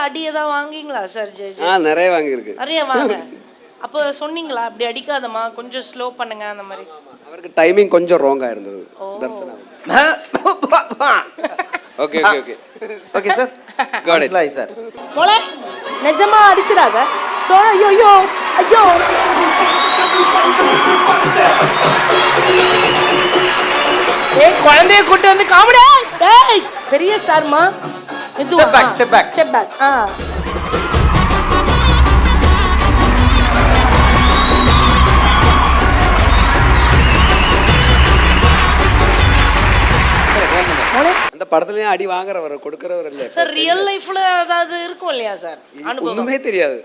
அடி ஏதாவது வாங்கிங்களா சார்? நிறைய வாங்கியிருக்கு. நிறைய வாங்க. அப்போ சொன்னீங்களா அப்படி அடிக்காதம்மா கொஞ்சம் ஸ்லோ பண்ணுங்க அந்த மாதிரி? அவருக்கு டைமிங் கொஞ்சம் ராங்கா இருந்தது Darshana. Okay okay okay okay sir. Got it லை சார். போல நிஜமா அடிச்சிராத. ஐயோ ஐயோ ஐயோ. ஏய் குழந்தைய கூட்டி வந்து காமெடி. ஏய் பெரிய ஸ்டார்மா. Step back step back step back. அந்த படத்துலயும் அடி வாங்குறவர் கொடுக்கறவர் இல்ல சார். ரியல் லைஃப்ல ஏதாவது இருக்கும் இல்லையா சார் அனுபவம்? ஒண்ணுமே தெரியாது.